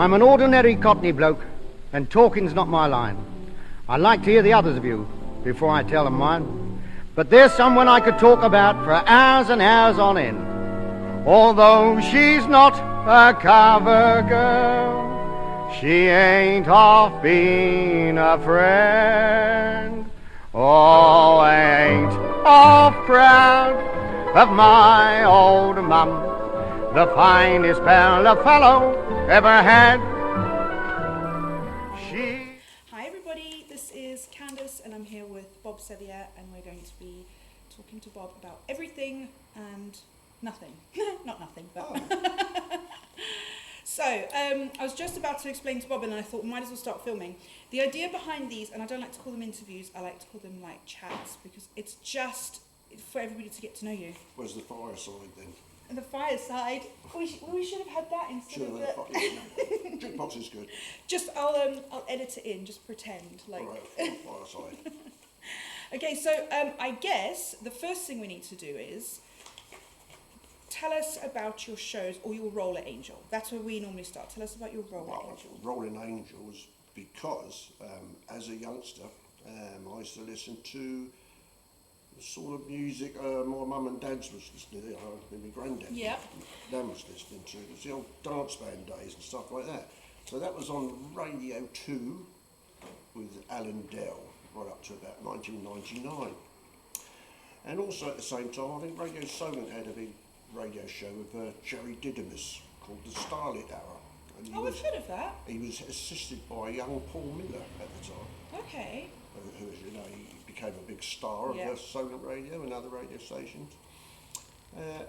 I'm an ordinary Cockney bloke, and talking's not my line. I like to hear the others' view before I tell them mine. But there's someone I could talk about for hours and hours on end. Although she's not a cover girl, she ain't half been a friend. Oh, I ain't half proud of my old mum, the finest pal a fellow ever had. Hi everybody, this is Candis and I'm here with Bob Sevier and we're going to be talking to Bob about everything and nothing. Not nothing, but... Oh. So, I was just about to explain to Bob and I thought we might as well start filming. The idea behind these, and I don't like to call them interviews, I like to call them like chats, because it's just for everybody to get to know you. Where's the fireside then? And the fireside, we should have had that instead of the... Drink box is good. Just, I'll edit it in, just pretend. Like. All right, fireside. Okay, so I guess the first thing we need to do is tell us about your shows or your role at Angel. That's where we normally start. Tell us about your role at Angel. Rolling Angel was because as a youngster I used to listen to the sort of music my mum and dad's was listening to, my granddad. Yeah. Dan was listening to. It was the old dance band days and stuff like that. So that was on Radio 2 with Alan Dell right up to about 1999. And also at the same time, I think Radio Solent had a big radio show with Jerry Didymus called The Starlit Hour. And I've heard of that. He was assisted by young Paul Miller at the time. Okay. Who, as you know, he became a big star of Solent Radio and other radio stations.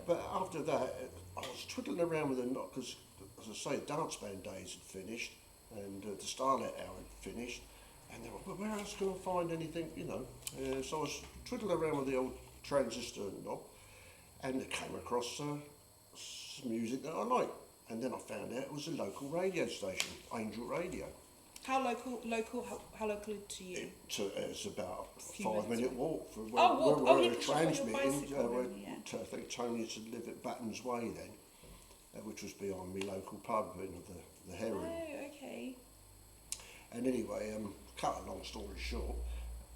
But after that, I was twiddling around with them, because, as I say, dance band days had finished, and the Starlit Hour had finished, and they were, well, where else can I find anything, you know? So I was twiddling around with the old transistor knob, and I came across some music that I liked. And then I found out it was a local radio station, Angel Radio. How local? How local to you? It's about a 5-minute walk from where, walk. where You we're can just ride your transmitting. bicycle, I think Tony used to live at Batten's Way then, which was behind my local pub in the Heron. Oh, okay. And anyway, cut a long story short,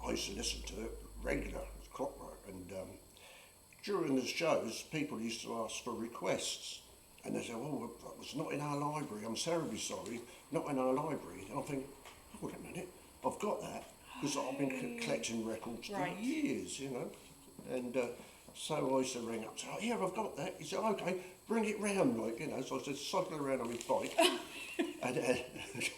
I used to listen to it regular, as clockwork, and during the shows, people used to ask for requests. And they said, oh, that was not in our library, I'm terribly sorry, not in our library. And I think, hold a minute, I've got that, because I've been collecting records for years, you know. And so I used to ring up and say, oh, yeah, I've got that. He said, okay, bring it round, like, you know. So I said, cycling around on my bike and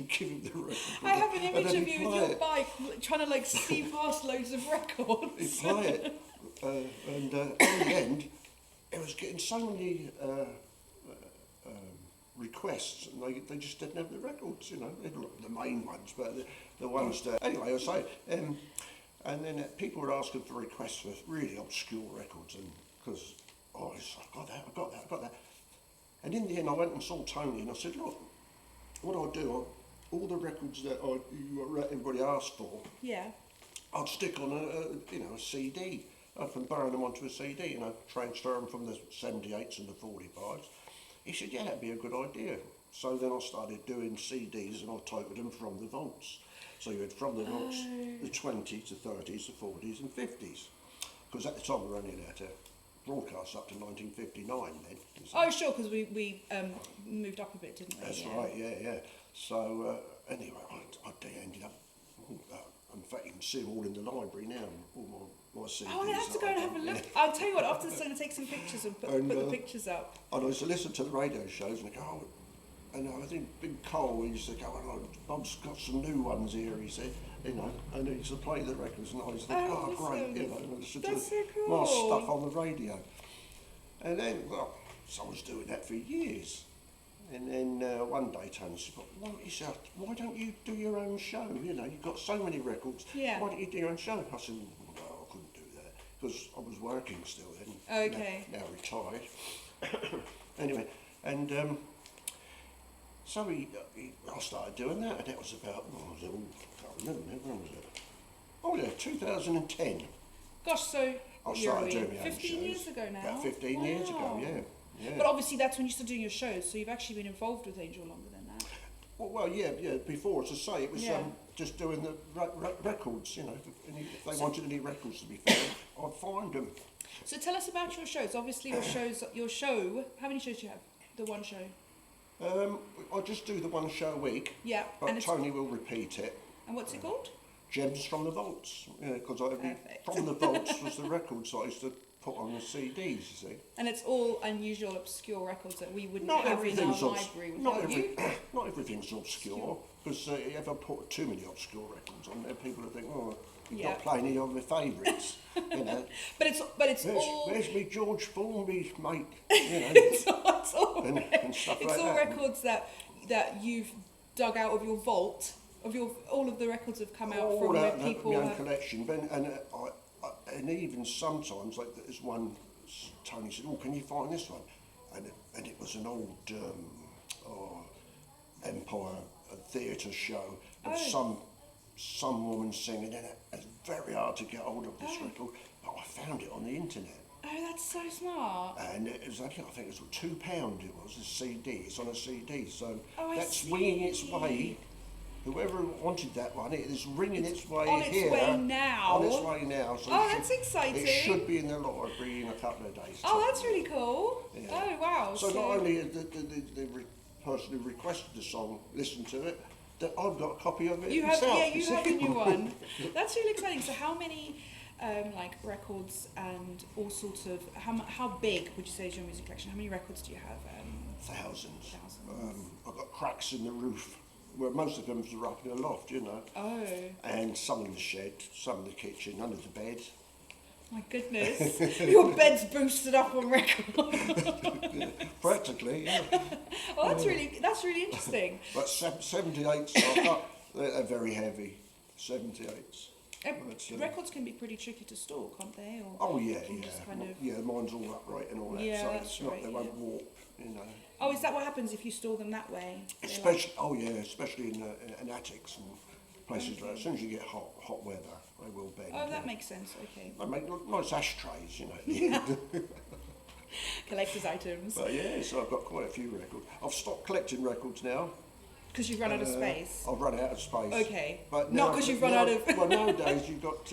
give him the record. I have an image of you with your bike trying to like see past loads of records. He'd play it. And in the end, it was getting so many requests, and they just didn't have the records, you know. They'd look at the main ones, but the ones that... Anyway, I was saying, and then people were asking for requests for really obscure records, and because, oh, I've got that. And in the end, I went and saw Tony, and I said, look, what I'll do, all the records that everybody asked for, I'd stick on a CD. I can burn them onto a CD, you know, transfer them from the 78s and the 45s. He said, yeah, that'd be a good idea. So then I started doing CDs and I titled them From the Vaults. So you had From the Vaults, the 20s, the 30s, the 40s and 50s. Because at the time we were only allowed to broadcast up to 1959 then. Oh, sure, because we moved up a bit, didn't we? That's right, yeah. So anyway, I ended up... in fact, you can see them all in the library now, all my CDs. Oh, I have to go and have a look. I'll tell you what, after this I'm going to take some pictures and put the pictures up. And I used to listen to the radio shows and I go, oh, and I think Big Cole used to go, oh, Bob's got some new ones here, he said, you know, and he used to play the records and I used to think, oh, great, you know, and I listened to so cool. my stuff on the radio. And then, well, so I was doing that for years. And then one day Tony said, why don't you do your own show? You know, you've got so many records. Yeah. Why don't you do your own show? I said, well, I couldn't do that because I was working still then. Okay. Now retired. Anyway, and so I started doing that, and that was about, I can't remember now, when was it? Oh yeah, 2010. Gosh, so I started doing my own 15 shows. years ago now? About 15 years ago, yeah. But obviously that's when you started doing your shows, so you've actually been involved with Angel longer than that. Well, yeah. Before, as I say, it was Yeah. just doing the records. You know, if they wanted any records to be found, I'd find them. So tell us about your shows. Obviously, your show. How many shows do you have? The one show. I just do the one show a week. Yeah. But Tony will repeat it. And what's it called? Gems from the Vaults. Because Perfect. From the Vaults was the records I used to put on the CDs. You see. And it's all unusual, obscure records that we wouldn't Not have in our everything's library without you. not everything's obscure. Because if I put too many obscure records on there, people will think, oh, you're not playing any of my favourites. You know. But it's all. Where's me George Formby's mate? You know. It's all and stuff it's like all that. records that you've dug out of your vault. All of the records have come out from where people my own have. collection. And even sometimes, like there's one, Tony said, "Oh, can you find this one?" And it was an old Empire theatre show of some woman singing in it. It's very hard to get hold of this record, but I found it on the internet. Oh, that's so smart. And it was only, I think it was £2. It was a CD. It's on a CD, so Oh, that's winging its way. Whoever wanted that one, it is ringing its way on its here. way now. On its way now. So Oh, that's exciting. It should be in the library in a couple of days. Oh, that's really cool. Yeah. Oh, wow. So not only the person who requested the song listened to it, that I've got a copy of it You have, myself. you have a new one. That's really exciting. So how many like records and all sorts of, how big would you say is your music collection? How many records do you have? Thousands. Thousands. I've got cracks in the roof, where most of them are up in the loft, you know. Oh. And some in the shed, some in the kitchen, under the bed. My goodness. Your bed's boosted up on record. Practically, yeah. Oh, that's really interesting. But 78s, they're very heavy. 78s. Records can be pretty tricky to store, can't they? Or Oh yeah, can yeah. just kind of- Yeah, mine's all upright and all that. Yeah, so that's it's not, right, they yeah. won't warp, you know. Oh, is that what happens if you store them that way? Especially in attics and places like that. As soon as you get hot weather, they will bend. Oh, that makes sense. Okay. They make nice ashtrays, you know. Collector's items. But yeah, so I've got quite a few records. I've stopped collecting records now. Because you've run out of space. I've run out of space. Okay. But Not 'cause you've run out of- Well, nowadays you've got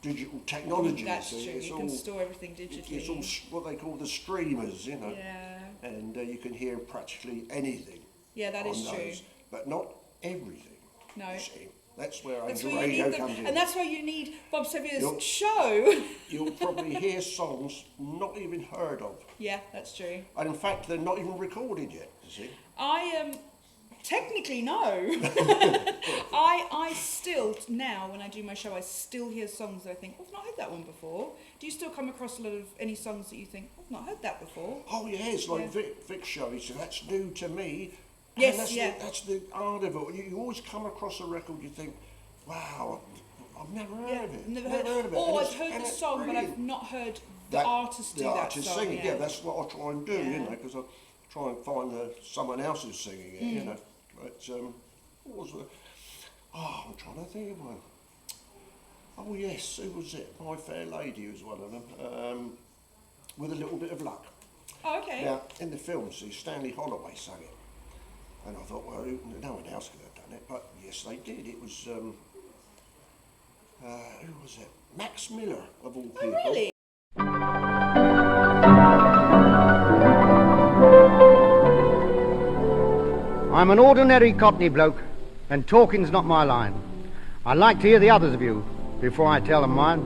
digital technology. That's so true. it's You all, can store everything digitally. It's all what they call the streamers, you know. Yeah. And you can hear practically anything. Yeah, that on is true. those, but not everything. No. You see. That's where That's Angel why you Radio need them, comes in. and that's why you need Bob Sevier's You'll- show. You'll probably hear songs not even heard of. Yeah, that's true. And in fact, they're not even recorded yet, you see. I technically no. I still now when I do my show I still hear songs that I think I've not heard that one before. Do you still come across a lot of any songs that you think I've not heard that before? Oh yeah, it's like Yeah. Vic's show. He said that's new to me. Yes, and that's yeah. that's the art of it. You always come across a record, you think, wow, I've never heard of it. Never heard of it. And Or I've it's- heard and the it's song, but brilliant. I've not heard the artist do the that artist song. singing. Yeah, that's what I try and do, Yeah. you know, because I try and find someone else who's singing it, Mm. you know. But what was the? Oh, I'm trying to think of one. Oh yes, who was it? My Fair Lady was one of them. With a little bit of luck. Oh, okay. Now, in the film, see, Stanley Holloway sang it. And I thought, well, no one else could have done it. But yes, they did. It was, who was it? Max Miller, of all people. Oh, really? I'm an ordinary Cockney bloke, and talking's not my line. I like to hear the others' view before I tell them mine.